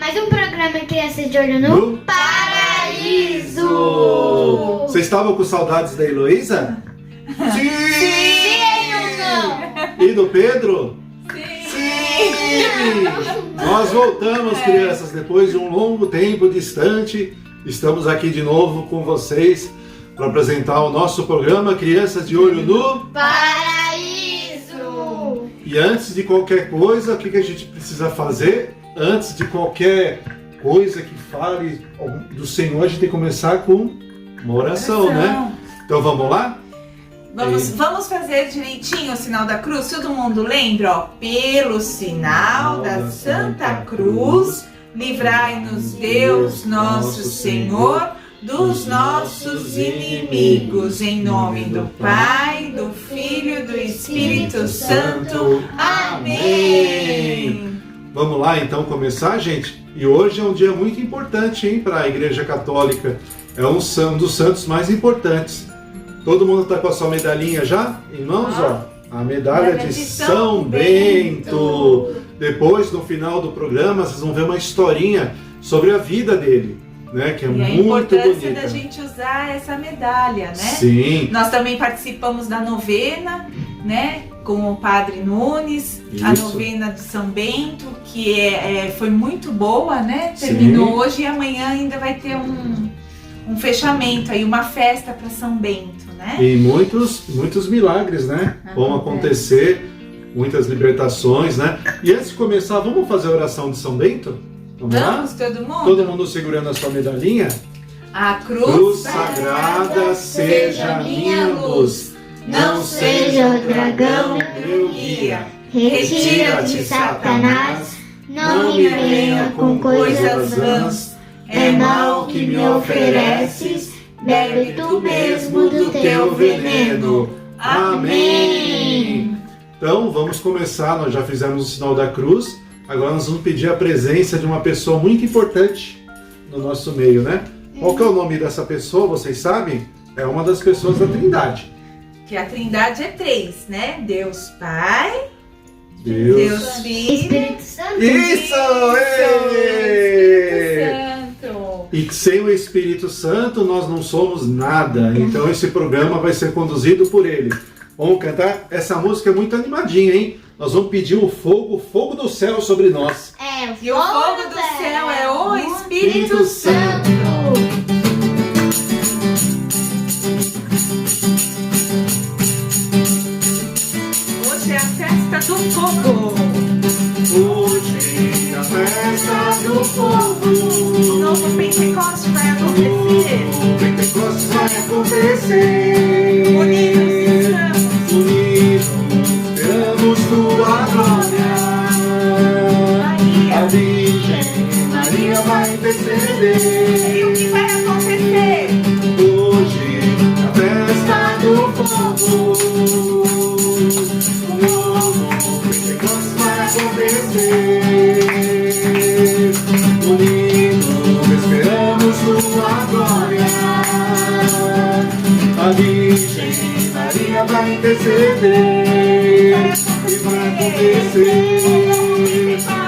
Mais um programa Crianças de Olho no Paraíso! Vocês estavam com saudades da Heloísa? Sim! Sim ou não? E do Pedro? Sim! Nós voltamos, crianças, depois de um longo tempo distante. Estamos aqui de novo com vocês para apresentar o nosso programa Crianças de Olho no Paraíso! E antes de qualquer coisa, o que a gente precisa fazer? Antes de qualquer coisa que fale do Senhor, a gente tem que começar com uma oração, né? Então vamos lá? Vamos fazer direitinho o sinal da cruz? Todo mundo lembra? Ó, pelo sinal da Santa Cruz, livrai-nos Deus nosso Senhor dos nossos inimigos. Em nome do Pai, do Filho e do Espírito Santo. Amém! Vamos lá então começar, gente? E hoje é um dia muito importante, hein, para a Igreja Católica. É um dos santos mais importantes. Todo mundo está com a sua medalhinha já em mãos, ó? A medalha de São Bento. Depois, no final do programa, vocês vão ver uma historinha sobre a vida dele, né? Que é muito bonita. E a importância da gente usar essa medalha, né? Sim. Nós também participamos da novena, né? Com o Padre Nunes, Isso. A novena de São Bento, que foi muito boa, né? Terminou Sim. hoje e amanhã ainda vai ter um fechamento aí, uma festa para São Bento, né? E muitos milagres, né? Vão acontecer, muitas libertações, né? E antes de começar, vamos fazer a oração de São Bento? Vamos lá? Todo mundo? Todo mundo segurando a sua medalhinha? A Cruz sagrada seja minha luz, não seja o dragão meu guia. Retira-te, Satanás, não me venha com coisas vãs. É mal que me ofereces, bebe tu mesmo do teu veneno. Amém! Então vamos começar, nós já fizemos o sinal da cruz, agora nós vamos pedir a presença de uma pessoa muito importante no nosso meio, né? Qual que é o nome dessa pessoa, vocês sabem? É uma das pessoas da Trindade. Que a Trindade é 3, né? Deus Pai, Deus Filho, Espírito Santo. Isso! Espírito Santo. E sem o Espírito Santo nós não somos nada. Então esse programa vai ser conduzido por ele. Vamos cantar? Essa música é muito animadinha, hein? Nós vamos pedir o fogo do céu sobre nós. E o fogo do céu é o Espírito Santo. Hoje é a festa do fogo. Hoje é a festa do fogo. O novo Pentecoste vai acontecer. O Pentecostes vai acontecer. Unidos estamos. Unidos esperamos tua glória. A Virgem Maria vai interceder. E o que vai acontecer? Hoje a festa do fogo. O novo Pentecostes vai acontecer. Unidos esperamos tua glória. A Virgem Maria vai interceder. E vai acontecer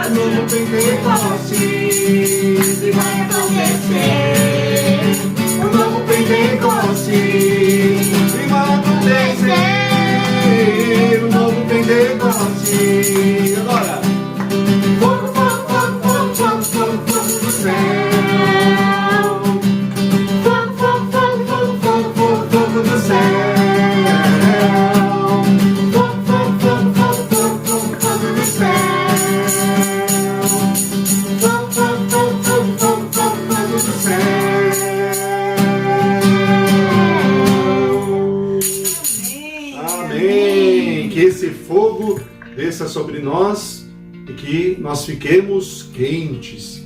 o novo Pentecostes. E vai acontecer o novo Pentecostes. E vai acontecer o novo Pentecostes. Agora, fogo, fogo, fogo, fogo, fogo, fogo, fogo do céu. Fogo, fogo, fogo, fogo, fogo, fogo, fogo do céu. Fogo, fogo, fogo, fogo, fogo, fogo, fogo do céu. Fogo, fogo, fogo, fogo, fogo, fogo, fogo do céu. Amém. Que esse fogo desça sobre nós e que nós fiquemos quentes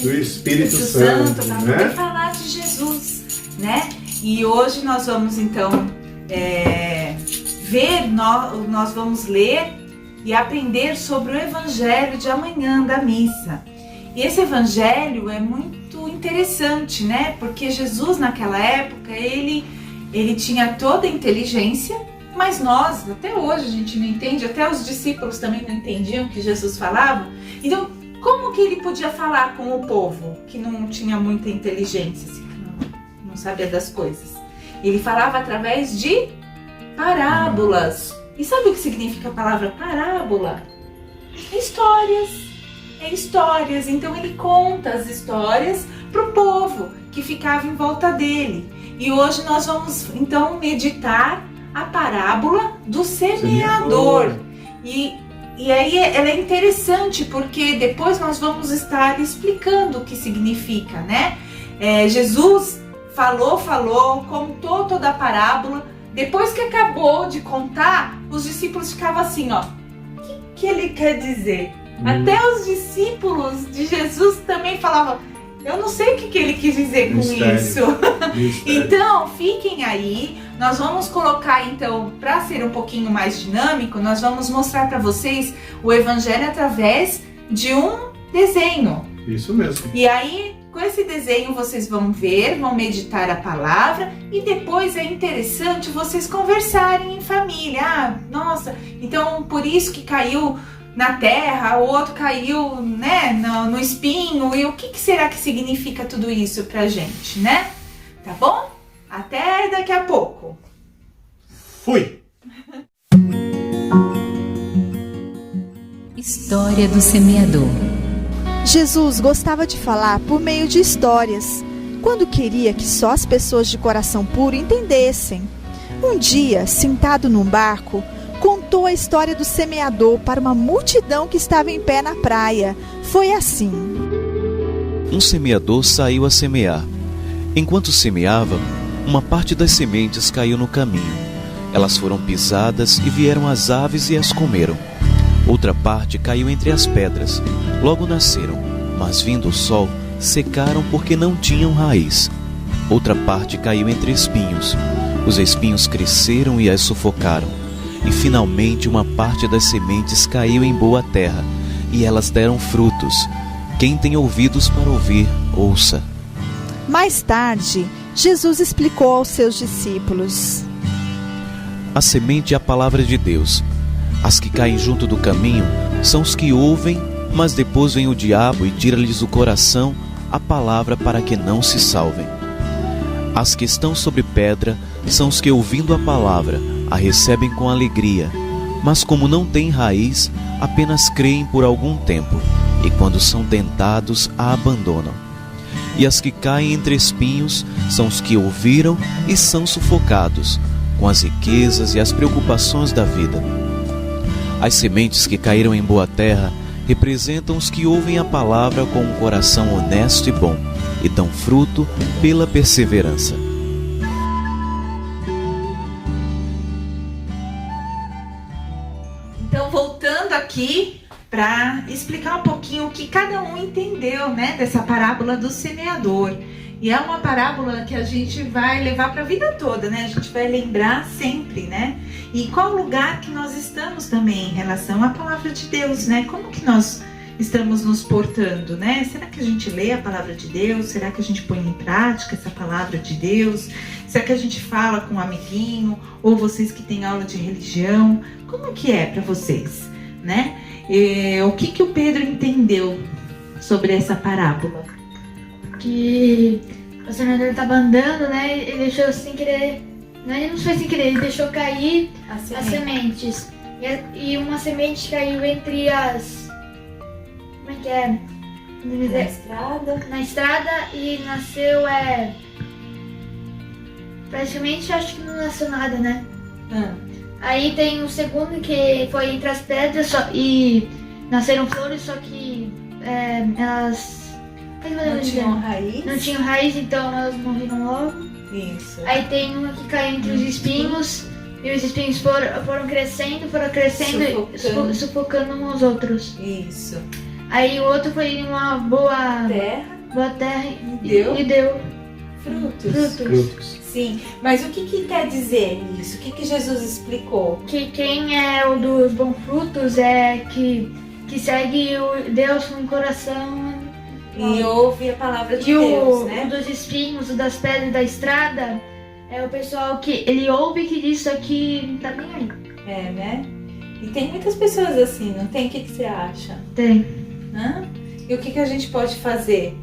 do Espírito Santo, para poder né? falar de Jesus, né? E hoje nós vamos então nós vamos ler e aprender sobre o Evangelho de amanhã da missa. E esse Evangelho é muito interessante, né? Porque Jesus naquela época ele tinha toda a inteligência, mas nós até hoje a gente não entende, até os discípulos também não entendiam o que Jesus falava. Então como que ele podia falar com o povo que não tinha muita inteligência, assim, não sabia das coisas? Ele falava através de parábolas. E sabe o que significa a palavra parábola? É histórias. Então ele conta as histórias para o povo que ficava em volta dele. E hoje nós vamos então meditar a parábola do semeador. E aí ela é interessante porque depois nós vamos estar explicando o que significa, né? Jesus falou, contou toda a parábola. Depois que acabou de contar, os discípulos ficavam assim, ó. O que ele quer dizer? Até os discípulos de Jesus também falavam, eu não sei o que ele quis dizer com isso. Então, fiquem aí. Nós vamos colocar, então, para ser um pouquinho mais dinâmico, nós vamos mostrar para vocês o Evangelho através de um desenho. Isso mesmo. E aí, com esse desenho, vocês vão ver, vão meditar a palavra e depois é interessante vocês conversarem em família. Ah, nossa, então por isso que caiu na terra, o outro caiu, né, no espinho. E o que será que significa tudo isso pra gente, né? Tá bom? Até daqui a pouco. Fui! História do semeador. Jesus gostava de falar por meio de histórias, quando queria que só as pessoas de coração puro entendessem. Um dia, sentado num barco, contou a história do semeador para uma multidão que estava em pé na praia. Foi assim. Um semeador saiu a semear. Enquanto semeava, uma parte das sementes caiu no caminho. Elas foram pisadas e vieram as aves e as comeram. Outra parte caiu entre as pedras. Logo nasceram, mas vindo o sol, secaram porque não tinham raiz. Outra parte caiu entre espinhos. Os espinhos cresceram e as sufocaram. E finalmente uma parte das sementes caiu em boa terra, e elas deram frutos. Quem tem ouvidos para ouvir, ouça. Mais tarde, Jesus explicou aos seus discípulos. A semente é a palavra de Deus. As que caem junto do caminho são os que ouvem, mas depois vem o diabo e tira-lhes do coração a palavra para que não se salvem. As que estão sobre pedra são os que, ouvindo a palavra, a recebem com alegria, mas como não têm raiz, apenas creem por algum tempo, e quando são tentados, a abandonam. E as que caem entre espinhos são os que ouviram e são sufocados, com as riquezas e as preocupações da vida. As sementes que caíram em boa terra representam os que ouvem a palavra com um coração honesto e bom, e dão fruto pela perseverança. Então, voltando aqui para explicar um pouquinho o que cada um entendeu, né, dessa parábola do semeador. E é uma parábola que a gente vai levar para a vida toda, né? A gente vai lembrar sempre, né? E qual lugar que nós estamos também em relação à palavra de Deus, né? Como que nós estamos nos portando, né? Será que a gente lê a palavra de Deus? Será que a gente põe em prática essa palavra de Deus? Será que a gente fala com um amiguinho? Ou vocês que têm aula de religião? Como que é para vocês, né? O que o Pedro entendeu sobre essa parábola? Que o semeador estava andando, né? Ele deixou sem querer. Não foi sem querer, ele deixou cair as sementes. E uma semente caiu entre as. Como é que é? Na estrada. Na estrada e nasceu. Praticamente acho que não nasceu nada, né? Aí tem o segundo que foi entre as pedras e nasceram flores, só que elas. Não tinham raiz? Não tinham raiz, então elas morreram logo. Isso. Aí tem uma que caiu entre os espinhos, e os espinhos foram crescendo e sufocando uns aos outros. Isso. Aí o outro foi em uma boa terra e deu frutos. Sim, mas o que quer dizer isso? O que Jesus explicou? Que quem é o dos bons frutos é que segue Deus com o coração. E ouve a palavra de Deus, né? O dos espinhos, o das pedras da estrada, é o pessoal que ele ouve que diz isso aqui não tá nem aí. Né? E tem muitas pessoas assim, não tem? O que você acha? Tem. E o que a gente pode fazer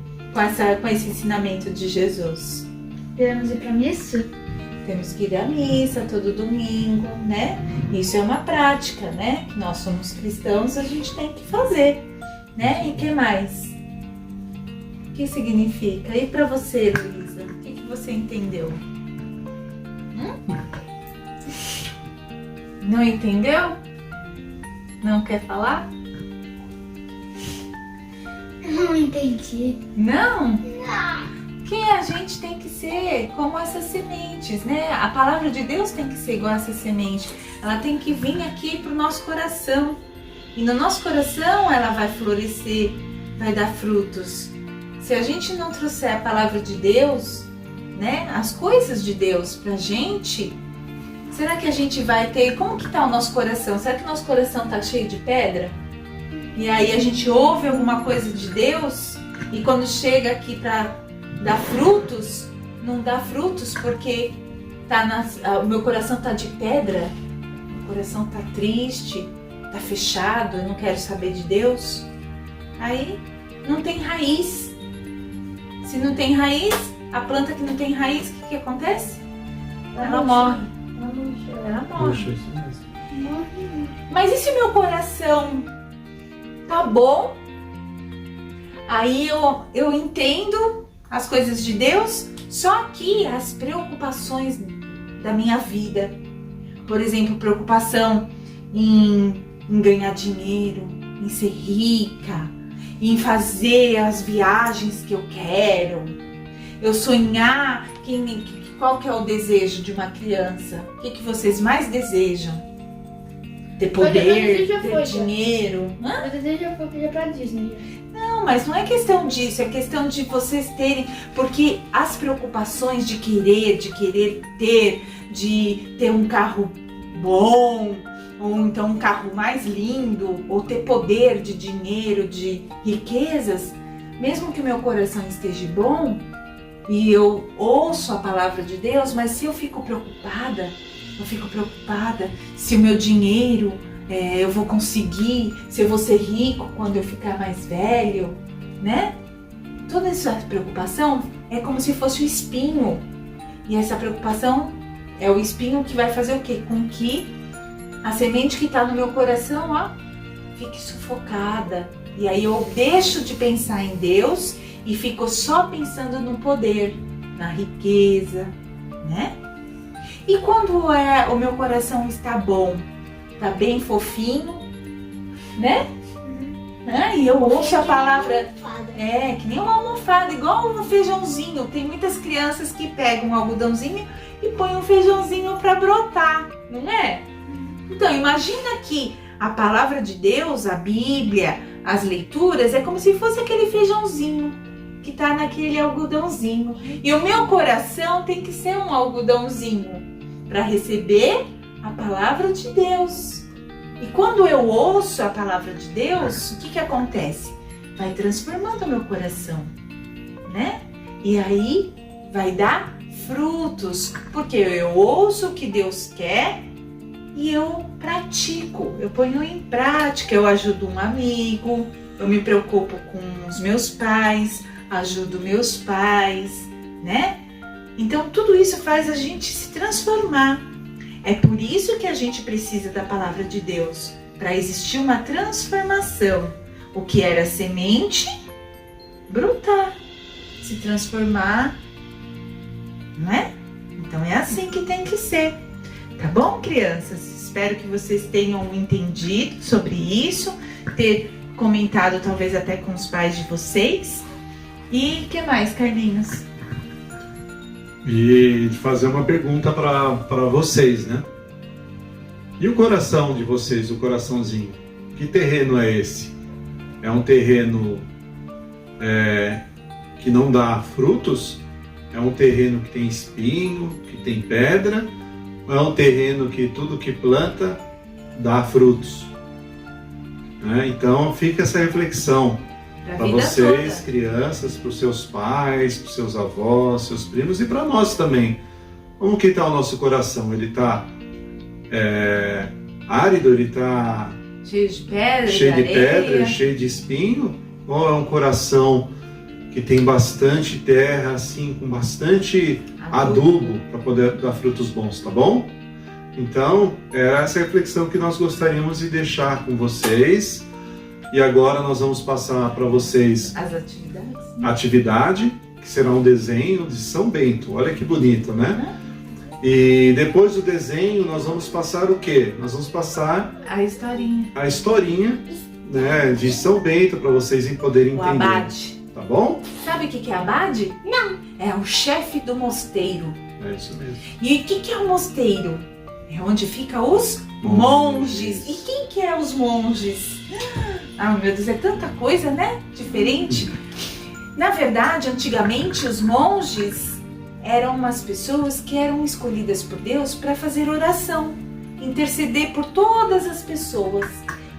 com esse ensinamento de Jesus? Devemos ir pra missa? Temos que ir à missa todo domingo, né? Isso é uma prática, né? Que nós somos cristãos, a gente tem que fazer, né? E o que mais? O que significa? E para você, Luísa? O que você entendeu? Não entendeu? Não quer falar? Não entendi. Não? Não. Que a gente tem que ser como essas sementes, né? A palavra de Deus tem que ser igual a essa semente. Ela tem que vir aqui pro nosso coração. E no nosso coração ela vai florescer, vai dar frutos. Se a gente não trouxer a palavra de Deus, né? As coisas de Deus pra gente, será que a gente vai ter... Como que tá o nosso coração? Será que o nosso coração tá cheio de pedra? E aí a gente ouve alguma coisa de Deus e quando chega aqui pra dar frutos, não dá frutos porque o meu coração tá de pedra, meu coração tá triste, tá fechado, eu não quero saber de Deus. Aí não tem raiz. Se não tem raiz, a planta que não tem raiz, o que acontece? Ela morre. Ela morre. Poxa, isso mesmo. Mas e se meu coração tá bom? Aí eu entendo as coisas de Deus, só que as preocupações da minha vida, por exemplo, preocupação em ganhar dinheiro, em ser rica, em fazer as viagens que eu quero, eu sonhar, qual que é o desejo de uma criança? O que vocês mais desejam? Ter poder, ter dinheiro? O desejo já foi ir pra Disney. Não, mas não é questão disso, é questão de vocês terem, porque as preocupações de querer ter, de ter um carro bom, ou então um carro mais lindo, ou ter poder de dinheiro, de riquezas, mesmo que o meu coração esteja bom, e eu ouço a palavra de Deus, mas se eu fico preocupada se o meu dinheiro... eu vou conseguir, se eu vou ser rico quando eu ficar mais velho, né? Toda essa preocupação é como se fosse um espinho. E essa preocupação é o espinho que vai fazer o quê? Com que a semente que está no meu coração, ó, fique sufocada. E aí eu deixo de pensar em Deus e fico só pensando no poder, na riqueza, né? E quando o meu coração está bom, tá bem fofinho, né? E eu ouço a palavra, que nem uma almofada, igual um feijãozinho. Tem muitas crianças que pegam um algodãozinho e põem um feijãozinho para brotar, não é? Então imagina que a palavra de Deus, a Bíblia, as leituras, é como se fosse aquele feijãozinho que tá naquele algodãozinho. E o meu coração tem que ser um algodãozinho para receber a palavra de Deus. E quando eu ouço a palavra de Deus, o que acontece? Vai transformando o meu coração, né? E aí vai dar frutos, porque eu ouço o que Deus quer e eu pratico, eu ponho em prática, eu ajudo um amigo, eu me preocupo com os meus pais, ajudo meus pais, né? Então tudo isso faz a gente se transformar. É por isso que a gente precisa da palavra de Deus, para existir uma transformação. O que era semente, brotar, se transformar, não é? Então é assim que tem que ser. Tá bom, crianças? Espero que vocês tenham entendido sobre isso, ter comentado talvez até com os pais de vocês. E o que mais, Carlinhos? E de fazer uma pergunta para vocês, né? E o coração de vocês, o coraçãozinho? Que terreno é esse? É um terreno que não dá frutos? É um terreno que tem espinho, que tem pedra? Ou é um terreno que tudo que planta dá frutos? Então fica essa reflexão para vocês, toda. Crianças, para os seus pais, para os seus avós, seus primos e para nós também. Como que está o nosso coração? Ele está árido? Ele está cheio de pedra, cheio de espinho? Ou é um coração que tem bastante terra, assim, com bastante adubo para poder dar frutos bons, tá bom? Então, era essa reflexão que nós gostaríamos de deixar com vocês. E agora nós vamos passar para vocês As atividades. a atividade, que será um desenho de São Bento. Olha que bonito, né? E depois do desenho, nós vamos passar o quê? Nós vamos passar A historinha. a historinha, né, de São Bento para vocês poderem O entender. abade. Tá bom? Sabe o que é abade? Não. É o chefe do mosteiro. É isso mesmo. E o que é o mosteiro? É onde ficam os monges. E quem que é os monges? Ah, meu Deus, é tanta coisa, né? Diferente. Na verdade, antigamente, os monges eram umas pessoas que eram escolhidas por Deus para fazer oração, interceder por todas as pessoas.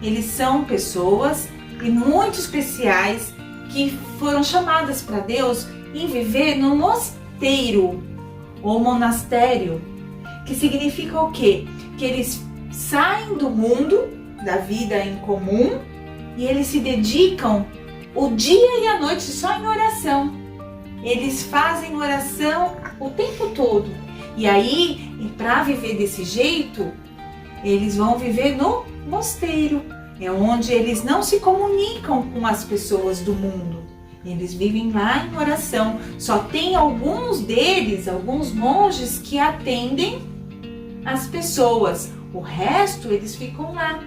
Eles são pessoas e muito especiais que foram chamadas para Deus em viver no mosteiro ou monastério, que significa o quê? Que eles saem do mundo, da vida em comum, e eles se dedicam o dia e a noite só em oração. Eles fazem oração o tempo todo. E aí, para viver desse jeito, eles vão viver no mosteiro. É onde eles não se comunicam com as pessoas do mundo. Eles vivem lá em oração. Só tem alguns deles, alguns monges, que atendem as pessoas. O resto, eles ficam lá.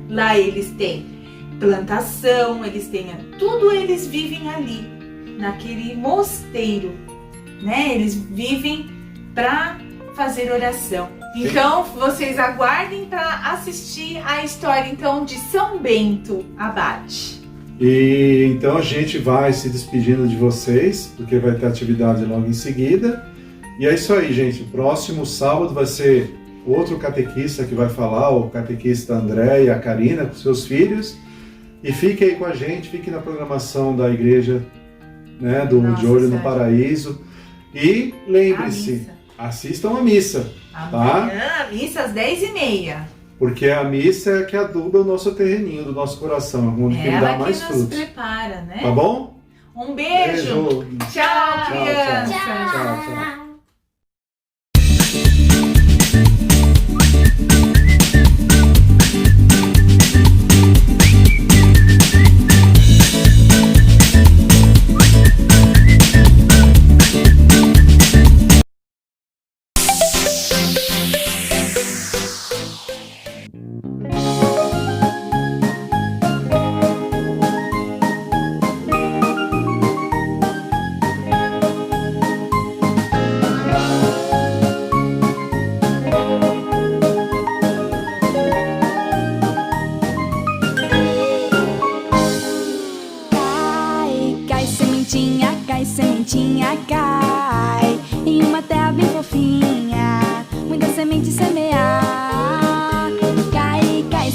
Lá eles têm plantação, eles têm tudo, eles vivem ali, naquele mosteiro, né? Eles vivem para fazer oração. Então, vocês aguardem para assistir a história então de São Bento Abade. E então a gente vai se despedindo de vocês, porque vai ter atividade logo em seguida. E é isso aí, gente. Próximo sábado vai ser outro catequista que vai falar, o catequista André e a Karina, com seus filhos. E fique aí com a gente, fique na programação da igreja, né, de Olho no Paraíso. E lembre-se, assistam a missa, tá? Amanhã, a missa às 10h30. Porque a missa é que aduba o nosso terreninho, do nosso coração, onde ele dá mais nos frutos. prepara, né? Tá bom? Um beijo. Tchau, crianças. Tchau, tchau. sementinha cai em uma terra bem fofinha, muita semente semear. Cai, cai,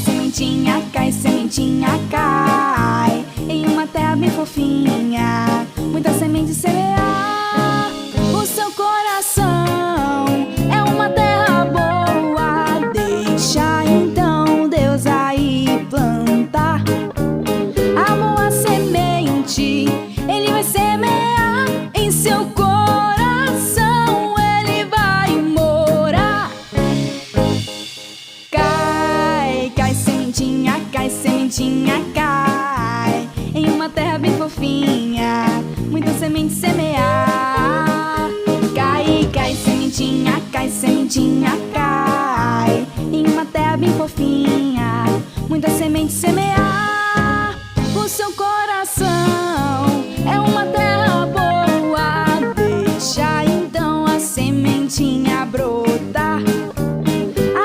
sementinha cai em uma terra bem fofinha, muita semente semear. O seu coração é uma terra boa, deixa então Deus aí plantar a boa semente. Ele vai semear em seu coração, ele vai morar. Cai, cai, sementinha cai em uma terra bem fofinha, muita semente semear. Cai, cai, sementinha cai em uma terra bem fofinha, muita semente semear. O seu coração é uma terra boa, deixa então a sementinha brotar.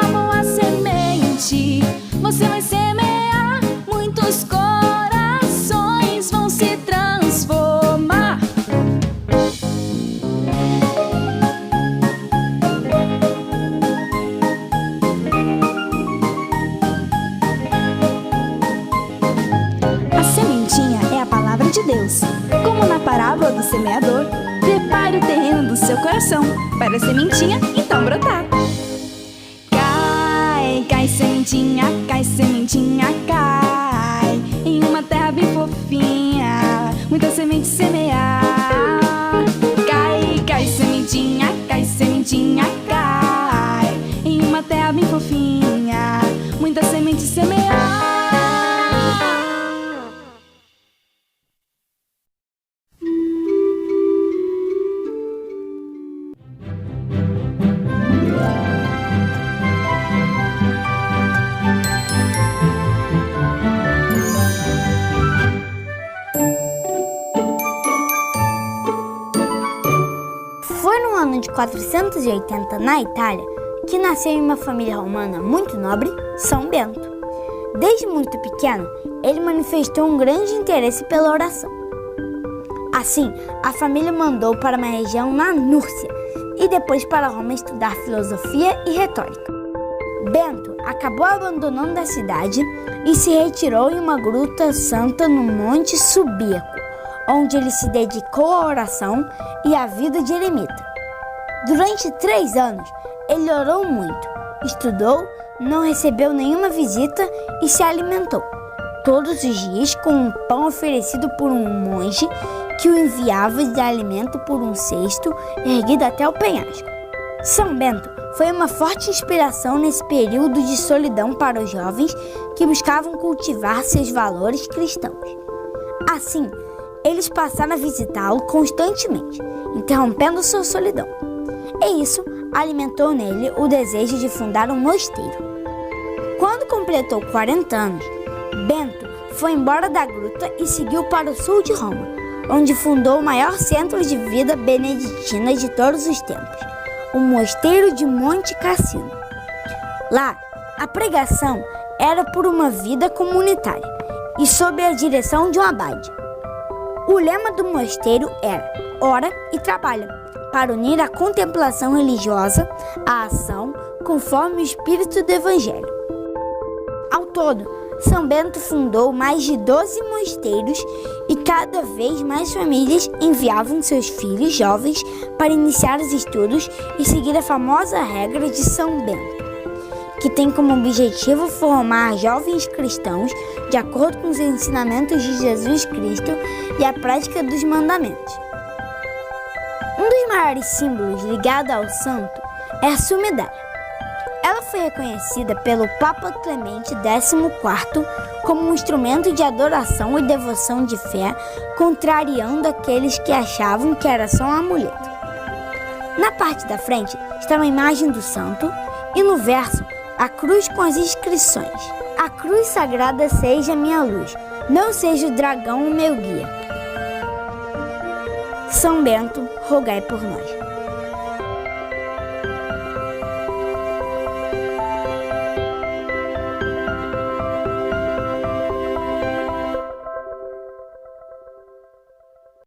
A boa semente você vai semear, muitos corações vão se transformar. A sementinha é a palavra de Deus. Como na parábola do semeador, prepare o terreno do seu coração para a sementinha então brotar. Cai, cai, sementinha cai em uma terra bem fofinha, muita semente semear. Cai, cai sementinha, cai em uma terra bem fofinha, muita semente semear. Foi no ano de 480, na Itália, que nasceu em uma família romana muito nobre, São Bento. Desde muito pequeno, ele manifestou um grande interesse pela oração. Assim, a família mandou para uma região na Núrcia e depois para Roma estudar filosofia e retórica. Bento acabou abandonando a cidade e se retirou em uma gruta santa no Monte Subíaco, onde ele se dedicou à oração e à vida de eremita. Durante 3 anos, ele orou muito, estudou, não recebeu nenhuma visita e se alimentou todos os dias com um pão oferecido por um monge que o enviava de alimento por um cesto erguido até o penhasco. São Bento foi uma forte inspiração nesse período de solidão para os jovens que buscavam cultivar seus valores cristãos. Assim, eles passaram a visitá-lo constantemente, interrompendo sua solidão. E isso alimentou nele o desejo de fundar um mosteiro. Quando completou 40 anos, Bento foi embora da gruta e seguiu para o sul de Roma, onde fundou o maior centro de vida beneditina de todos os tempos, o Mosteiro de Monte Cassino. Lá, a pregação era por uma vida comunitária e sob a direção de um abade. O lema do mosteiro era "Ora e trabalha", para unir a contemplação religiosa à ação conforme o espírito do Evangelho. Ao todo, São Bento fundou mais de 12 mosteiros e cada vez mais famílias enviavam seus filhos jovens para iniciar os estudos e seguir a famosa regra de São Bento, que tem como objetivo formar jovens cristãos de acordo com os ensinamentos de Jesus Cristo e a prática dos mandamentos. Um dos maiores símbolos ligado ao santo é a sua medalha. Ela foi reconhecida pelo Papa Clemente XIV como um instrumento de adoração e devoção de fé, contrariando aqueles que achavam que era só um amuleto. Na parte da frente está uma imagem do santo e no verso a cruz com as inscrições: "A cruz sagrada seja minha luz, não seja o dragão o meu guia. São Bento, rogai por nós."